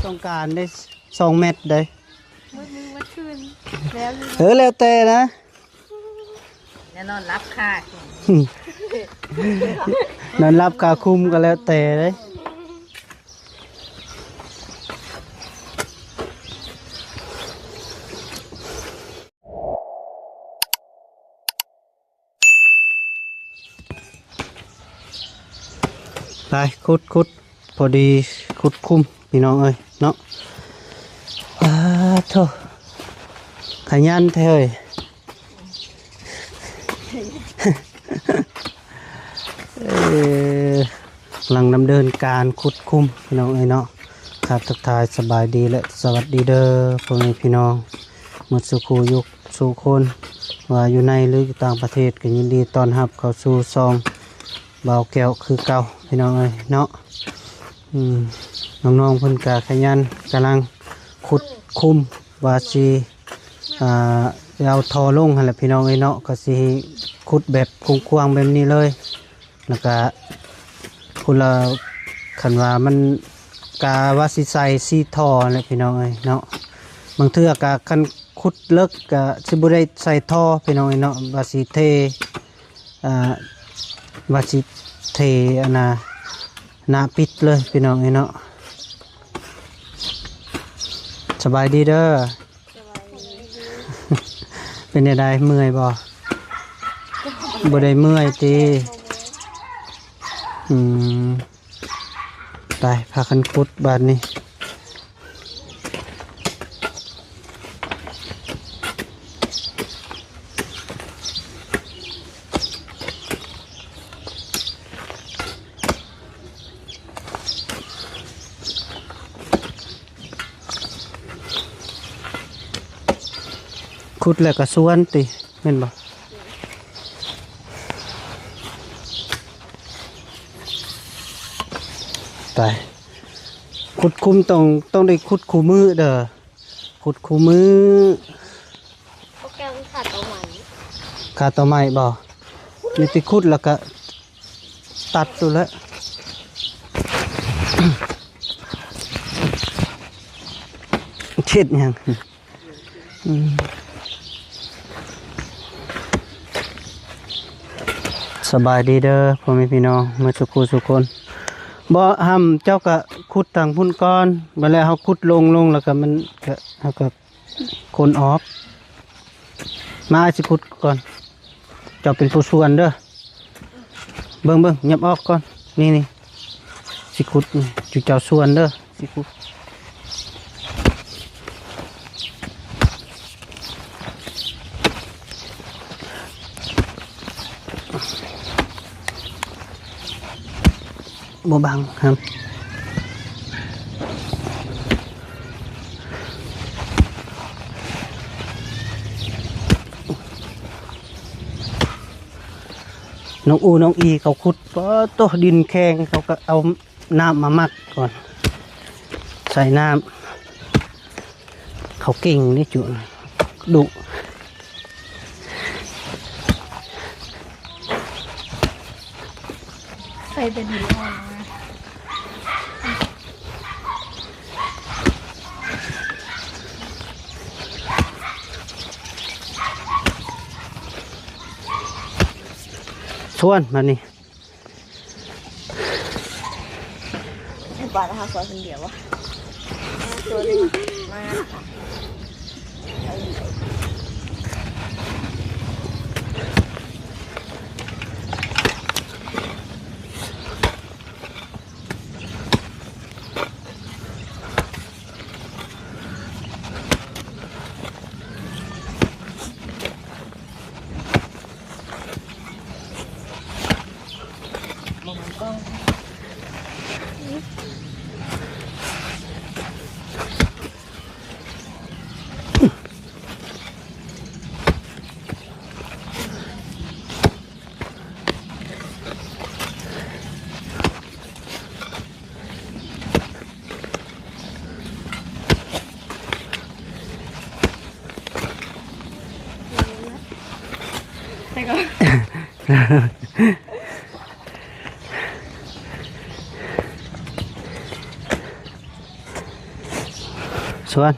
ต้องการได้2 เม็ดได้มือคืนแล้ว แล้วแต่นะแน่นอนรับค่าน อนรับค่าคุมก็แล้วแต่เลยไปคุดพอดีคุดคุมพี่น้องเอ้ยเนาะโธ่ขยันแท้เลยกำลังดำเนินการคุดคุมพี่น้องเอ้ยเนาะครับทักทายสบายดีและสวัสดีเด้อพ่อแม่พี่น้องหมดสุขยุคสู่คนว่าอยู่ในหรืออยู่ต่างประเทศก็ยินดีต้อนรับเข้าสู่ซองเบาแก้วคือเก่าพี่น้องเอ้ยเนาะน้องๆเพิ่นกะขยันกำลังขุดคุมว่าสิเอาทอลงหั่นแหละพี่น้องเอ้ยเนาะก็สิขุดแบบกว้างๆแบบนี้เลยแล้วก็พุ่นละคันว่ามันกะว่าสิใส่ซีทอแหละพี่น้องเอ้ยเนาะบางเทื่อกะคันขุดเลิกกะสิบ่ได้ใส่ท่อพี่น้องเอ้ยเนาะว่าสิเทว่าสิเทอันน่ะหน้าปิดเลยพี่น้องเอ้ยเนาะสบายดีเด้อเป็นยังไงเมื่อยบ่ได้เมื่อยตีไปพากันพุดบาดนี้ขุดแล้วก็ส่วนติเห็นบ่ตายขุดคุมต้องได้ขุดคู่มือเด้อขุดคู่มือโปรแกรมขาดตัวใหม่ ขาต่อไม้บ่นี่ติขุดแล้วก็ตัดตัวแล้วเช็ดยังสบายดีเด้อพ่อแม่พี่น้องมาสุขุสุคนบ่ห้ามเจ้าก็ขุดทางพุ่นก้อนบัดแล้วเฮาขุดลงแล้วก็มันก็เฮาก็คนออกมาสิขุดก่อนเจ้าเป็นผู้ส่วนเด้อเบิ่งยับออกก่อนนี่สิขุดจุเจ้าส่วนเด้อสิขุดบ่บังครับน้องอูน้องอีเขาขุดก็ตัวดินแข็งเขาก็เอาน้ำมามักก่อนใส่น้ำเขาเก่งนี่จุดุใส่เป็นหินอ่อนชวนมานี่บาทนะคะขอคนเดียววะตัวนึงมาแต่ก็ ชวน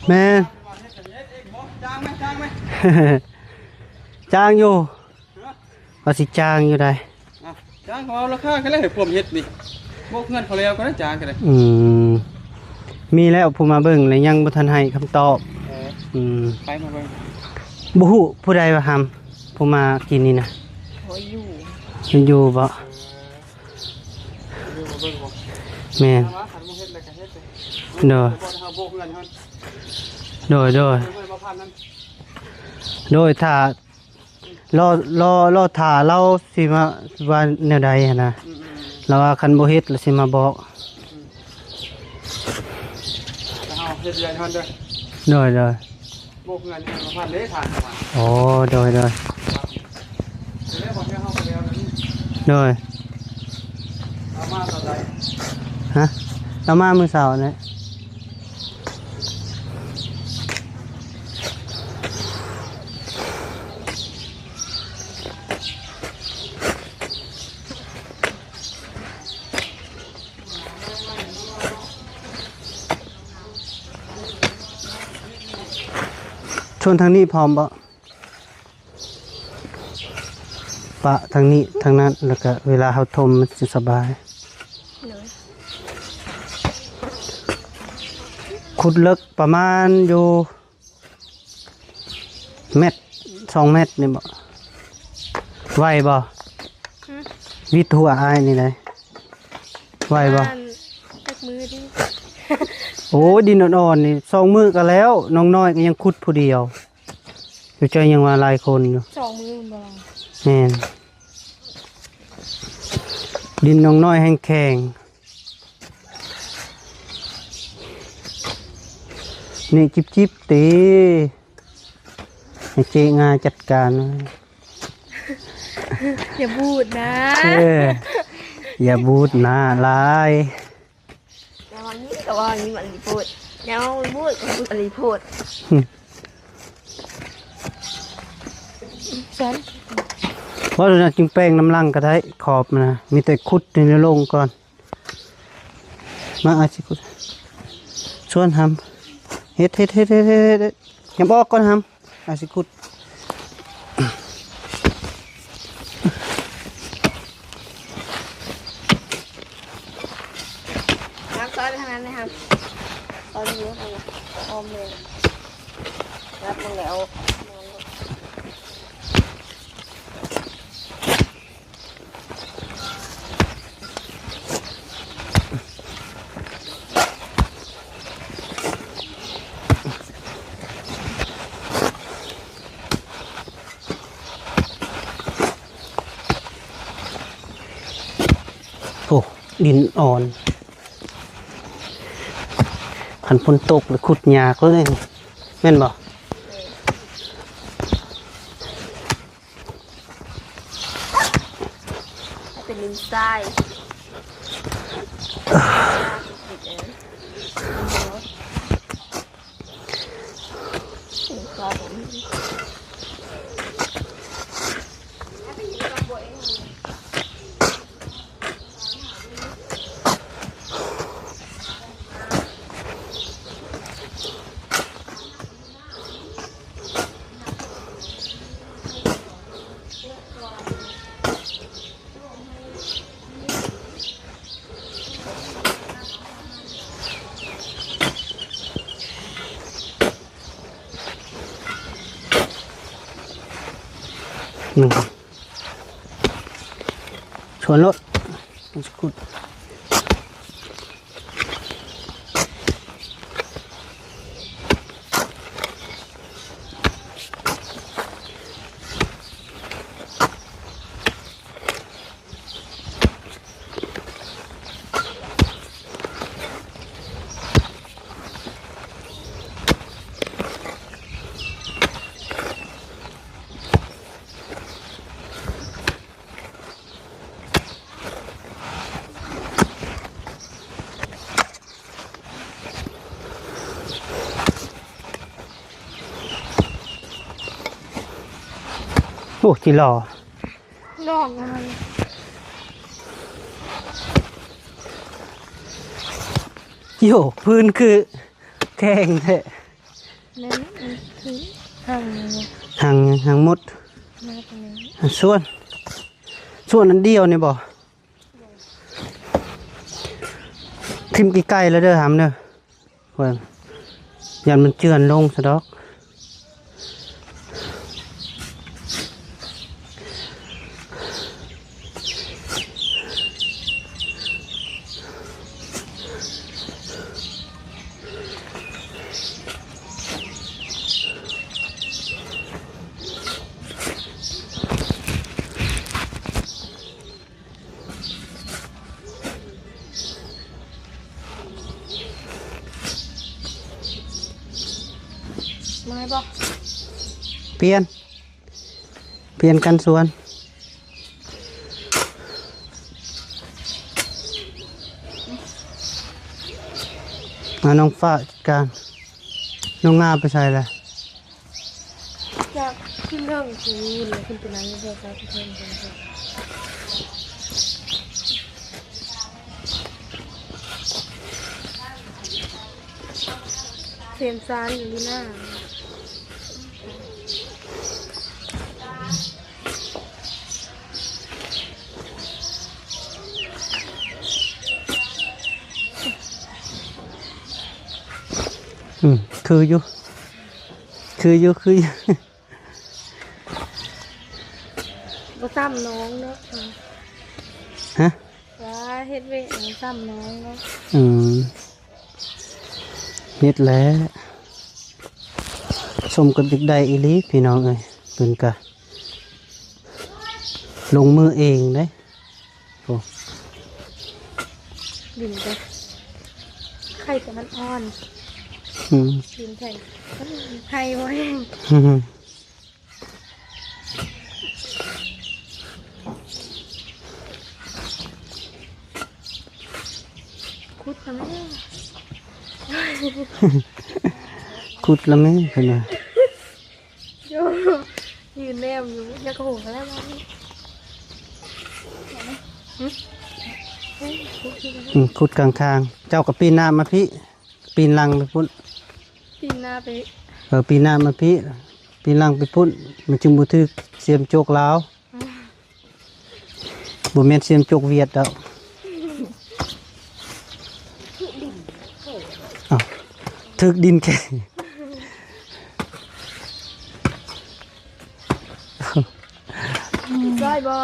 แม่น จ้างอยู่ว่าสิจ้างอยู่ได้ จ้างเขาเอาราคากันเลยให้ผมเฮ็ดนี่พวกเงินเขาแล้วก็ได้จ้างกันเลย มีแล้วผู้มาเบิ่งแล้วยังบ่ทันให้คำตอบไปมาเบิ่ง บ่ฮู้ผู้ใดว่าทำผู้มากินนี่นะ โอ้ยอยู่ ยังอยู่บ่ ดูมาเบิ่งบ่ แม่น ว่าคันบ่เฮ็ดแล้วก็เฮ็ดไป เด้อ บ่ได้เฮาโบกเงินเฮา โดย เงินบ่พันนั้น โดยถ้ารอถ้าเราสิมาว่าแนวใดหันนะเราว่าคันบ่เฮ็ดแล้วสิมาบอก ถ้าเฮาเฮ็ดเดือนเฮาเด้อ โดย โบกเงินบ่พันเด้ทานประมาณ โอ้โดย แล้วบ่ให้เฮาไปแล้วนี่ เอามาต่อใด ฮะเรามามื้อเช้านี่ชนทางนี้พร้อมบ่ปะทางนี้ทางนั้นแล้วก็เวลาเฮาทมมันสิสบาย เลย ขุดลึกประมาณอยู่เม็ด2 เม็ดนี่บ่ไหวบ่วิถัวอายนี่เลยไหวบ่ จักมือดิ โอ้ดินอ่อนๆนี่2 มื้อก็แล้วน้องน้อยก็ยังขุดผู้เดียวอยู่ใจยังว่าหลายคนอยู่ 2 มือบ่ แม่นดินน้องน้อยแห้งแข็งนี่จิบตีให้เจงาจัดการไว้ อย่าพูดนะ อย่าบูดหน้าลาย แต่วันนี้ก็ว่านี้มันรีพูดแล้วพูดก็พูดอะไรพูดฉัน เพราะฉะนั้นจึงแป้งน้ำลังก็ได้ขอบมันนะมีแต่ขุดในโลงก่อนมาอาชิคุดชวนทำเฮ็ดอย่าบอกก่อนทำอาชิคุด น้ำซอสไปทางนั้นนะครับตอนนี้ค่ะออมเลยรับมาแล้วโอ้ดินอ่อนขันฝนตกหรือขุดหญ้าก็เลยแม่นบ่ เป็นลิ้นไส้ชวนรถขุด โอ้จีหล่อ ดอกอะไร โยพื้นคือแข็งแท้ นั่นมันคือห่างเนี่ย หางมด มาตรงนี้ ส่วนนั้นเดียวนี่บ่ทิมกี่ไก่แล้วเด้อหามเด้อเพิ่นยันมันเจือนลงซะดอก มาบอก เปลี่ยนกันสวนน้องฟ้าจัดการน้องงาไปใส่เลย จากขึ้นเรื่องคือเลยขึ้นไปนั้นเรื่อยๆครับเพื่อนเสียมซานอยู่ที่หน้า คืออยู่ก็ซ้ำน้องเนาะ ฮะ ว่าเฮ็ดเวทซ้ำน้องเนาะ เน็ดแล้วสมกับเด็กใดอีหลีพี่น้องเอ้ยเป็นกะลงมือเองเด้โอ้ ดิ่งจ้ะไข่แต่มันอ่อน อืม ดิ่งไข่ไข่ไว้ คุดทำไม ขุดแล้วไหมเพิ่นว่า โยยืนแนมอยู่อยากโหงแล้วมั้งขุดกลางทาง เจ้าก็ปีนหน้ามาพี่ปีนหลังไปพุ่น ปีนหน้าไป ปีนหน้ามาพี่ปีนหลังไปพุ่นมันจึงบ่ถึกเสียมโจกลาวบ่แม่นเสียมโจกเวียดดอกอ้าวถึกดินแค่ ร้อยบอ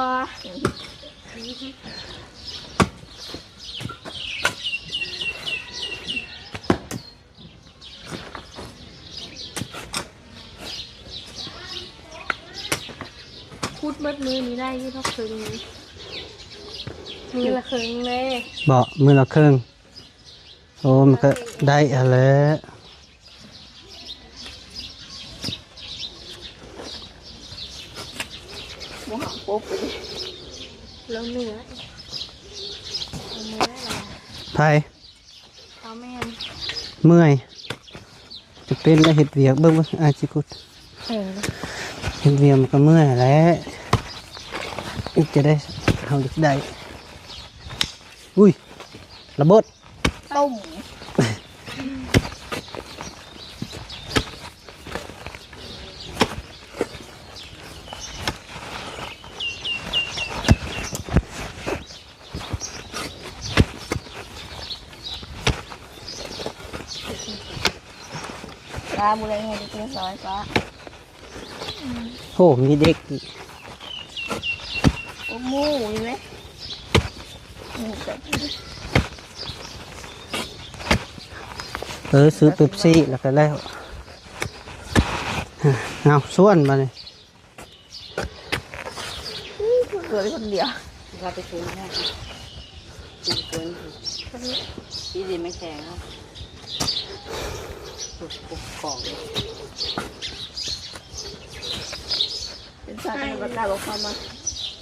พูดมัดมือนี้ได้ยี่ทอกคืนนี้มือละคืนเลย บ่มื้อละครึ่งโอ้มันก็ได้อะแหละ หมูหักปุ๊บไปดิ แล้วเนื้อเอามือได้ละ ไผ เอาแม่น เมื่อยจะเป็นแล้วเฮ็ดเวียกเบิ่งว่าอาจิกุด แข็ง เฮ็ดเวียกมันก็เมื่อยแหล้วจะได้เฮาได้อุ้ยระเบิด ต้ม ปลาบุเรงไงตัวซอยปลา โหมีเด็กอีก โอ้หมูเห็นไหมหมูกับ ซื้อเป๊ปซี่แล้วก็แล้วเอาส่วนมาเลย เกิดคนเดียวเราไปซื้อให้กินคนที่ดินไม่แข็งเนาะปลูกของเป็นสัตว์ในประกาศบอกความมา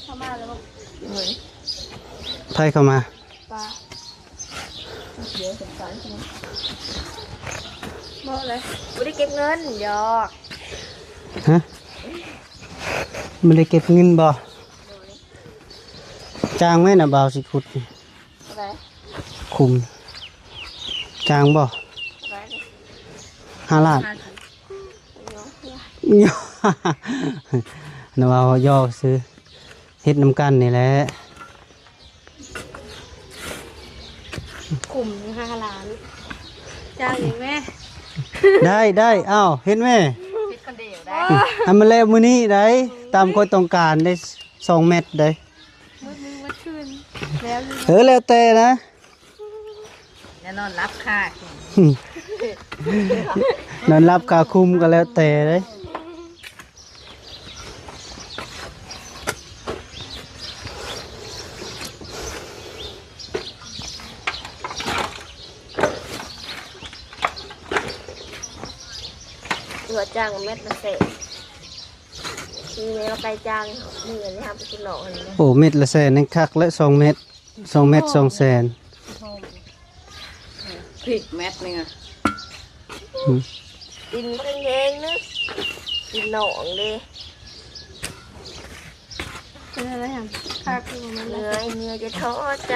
เข้ามาแล้วบอก เหมือน ไพ่เข้ามา ปลา เดี๋ยวสงสารใช่ไหม บอกเลยไม่ได้เก็บเงินหยอก ฮะ มันได้เก็บเงินบ่จ้างไหมนะบ่าวสิขุด อะไร คุมจ้างบ่ อะไรเนี่ย 5 ล้าน เนาะ ย่อ นะว่าย่อซื้อเฮ็ดน้ำกันนี่แหละ กลุ่ม5 ล้านจ้างอีกไหม ได้อ้าวเฮ็ดแม่ คิดคนเดียวได้ ให้มันแล้วมื้อนี้ได้ตามคนต้องการได้2 เม็ดได้ มืดคืนแล้วนี่ แล้วแต่นะ แน่นอนรับค่าน อนรับค่าคุมก็แล้วแต่ได้ หัวจ้างเม็ดละเศษมีเงินเราไปจ้างมีเงินที่ทำไปกินหนองอะไรนะ โอ้เม็ดละแสนนึงคักและ2 เม็ด2 เม็ด2 แสน พริกเม็ดนึงอ่ะ กินกันเองนึกกินหนองดิเป็นอะไรฮะค่าคือมันเนื้อจะท้อใจ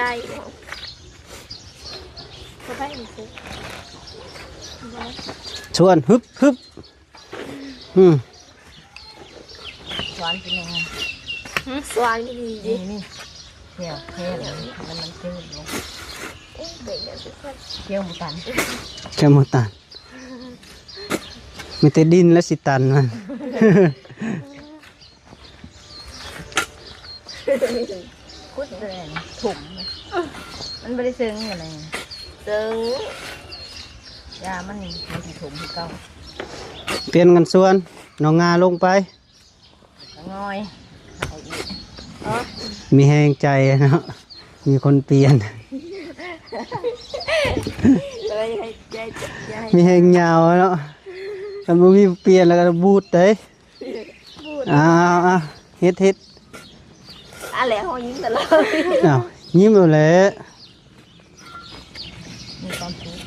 เขาไปอีกสิ ชวนฮึบอืม สวนกินยังไง สวานก็ดีดิ นี่เที่ยวเที่ยวมันเที่ยวลง เด็กเดี๋ยวสิเพื่อน เที่ยวหมูตัน แค่หมดตันมีแต่ดินและสิตันมัน คุดเลยถุงมันไม่ได้ซึ้งอะไร ตึง ยามันมีถุงที่เก่า เปลี่ยนกันส่วนน้องงาลงไป งอยเอาอีก มีแหงใจเนาะมีคนเปลี่ยน เลยให้ใจใจ มีแหงยาวเนาะมันบ่มีเปลี่ยนแล้วก็บูดเด้ พูด อ้าวเฮ็ด อะไรห้องยิ้มตลอด อ้าวยิ้มเอาแหละ มีความสุข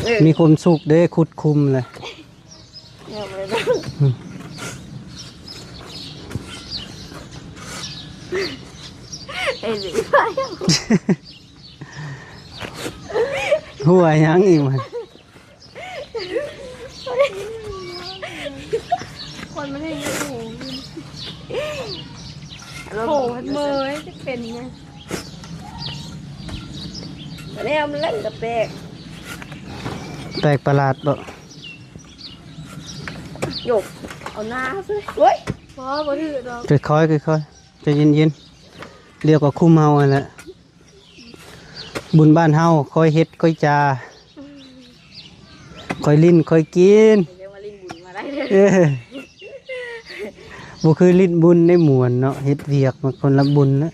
เลย มีความสุขเด้ขุดคุมเลย เนี่ยมันเลยไอ้หรือไป หัวยังอีกมัน คนมันให้เยอะโหเมยจะเป็นไงแล้วมันเล่นกับแปก แปลกประหลาดบ่ หยกเอาหน้าซิเฮ้ยพอบ่ถือดอก ค่อยใจเย็นๆเรียกว่าคุมเฮานั่นแหละบุญบ้านเฮาค่อยเฮ็ดค่อยจาค่อยลิ้นค่อยกิน เดี๋ยวมาลินบุญมาได้เลย เออบ่คือลิ้นบุญในหมวนเนาะเฮ็ดเวียกมันคนละบุญนะ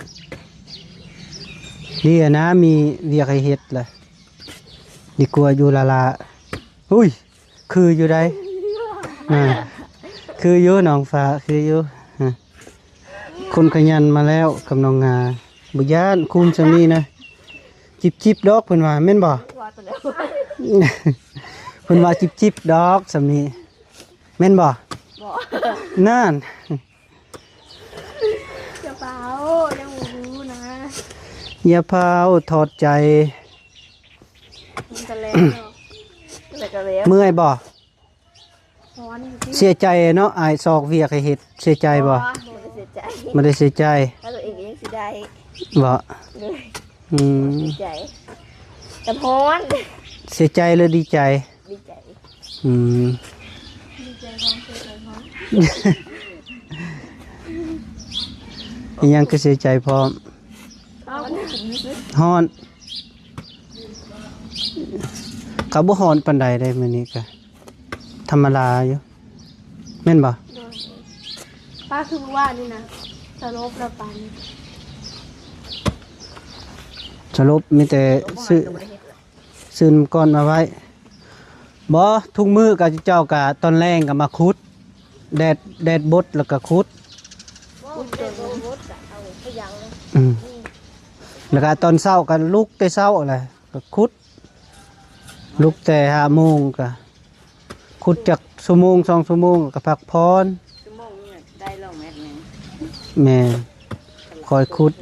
นี่อะนะมีเวียกให้เฮ็ดล่ะดีกว่าอยู่ละอุ้ยคืออยู่ได้คืออยู่หนองฟ้าคืออยู่คนขยันมาแล้วกับน้องงาบ่ย่านคุมซำนี้นะจิบดอกเพิ่นว่าแม่นบ่ ว่าตัวเดียว เพิ่นว่าจิบดอกซำนี้แม่นบ่ บอก นั่น จะเปล่ายังบ่รู้นะ อย่าพาวถอดใจ มันจะแล้วเนาะแต่ก็แล้ว เมื่อยบ่ ร้อนจริง เสียใจเนาะอายซอกเวียกให้เฮ็ดเสียใจบ่ มันจะเสียใจ บ่ได้เสียใจ ถ้าตัวเองยังสิได้ บ่ เลย อืม ดีใจแต่พอน เสียใจหรือดีใจ ดีใจ อืม ดีใจพร้อมเสียใจพร้อมอีหยังก็เสียใจพร้อม เอา ฮ้อนก็บ่ฮ้อนปานใดได้มื้อนี้ก็ธรรมดาอยู่แม่นบ่ ป้าคือว่านี่นะสลบแล้วปัน สรุปมีแต่ซื้อน้ำก้อนมาไว้บ่ทุกมื้อก็เจ้าก็ตอนแรงก็มาขุดแดดบดแล้วก็ขุด พูดเจอรถเอาไปยังเลย อืมแล้วก็ตอนเช้าก็ลุกแต่เช้าอะไรก็ขุดลุกแต่5 โมงก็ขุดจากชั่วโมง2 ชั่วโมงก็พักพร ชั่วโมงนี่ได้ลงเม็ดนึง แม่คอยขุด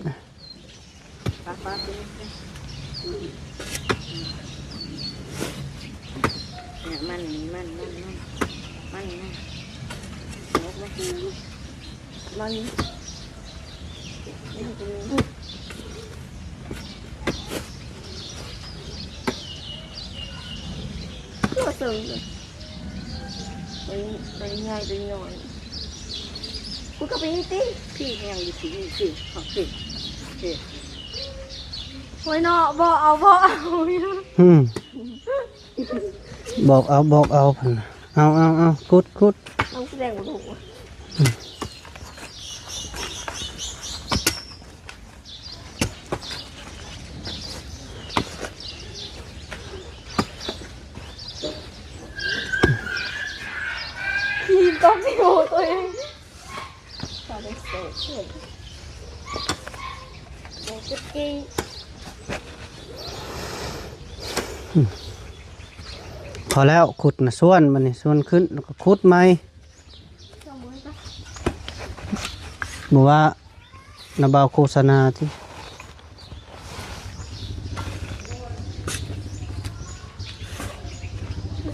ป้าป้าไปเนี่ยมันนะนกมันตัวสูงเลยไปง่ายไปหน่อยกูก็ไปนี่ติ พี่แห้งอยู่สิสิของสิสิ โอ้ยเนาะบ่เอา บอกเอาพันเอาขุด ต้องแสดงบ่ถูกพี่ต้องไปโหตัวเองตอนนี้เสร็จเดี๋ยวจะกิน พอแล้วขุดนะส่วนมันนี่ส่วนขึ้นแล้วก็ขุดไหมบอกว่านาบาวโฆษณาที่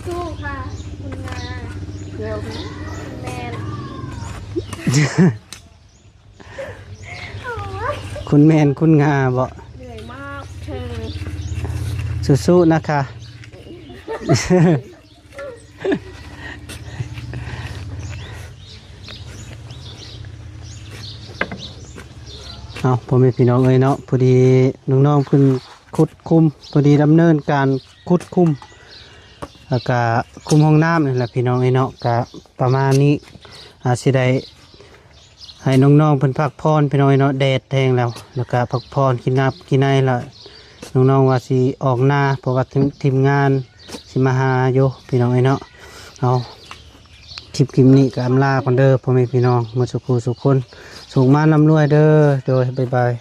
สู้ค่ะคุณงาเดี๋ยวคุณแมน คุณแมนคุณงาบอก เหนื่อยมากเธอ สู้ๆนะคะ เอาผมเป็นพี่น้องเอ้ยเนาะพอดีน้องๆเพิ่นขุดคุมพอดีดำเนินการขุดคุมแล้วก็คุมห้องน้ำนี่แหละพี่น้องเอ้ยเนาะก็ประมาณนี้อาจสิได้ให้น้องๆเพิ่นพักผ่อนพี่น้องเอ้ยเนาะแดดแทงแล้วก็พักผ่อนกินน้ำกินในละน้องๆว่าสิออกหน้าเพราะว่าทีมงานสิมาหาอยู่พี่น้องเอ้ยเนาะเอาคลิปนี้ก็อำลากันเด้อพ่อแม่พี่น้องหมดสุขสุขคนส่งมาลำรวยเด้อโดยบ๊ายบาย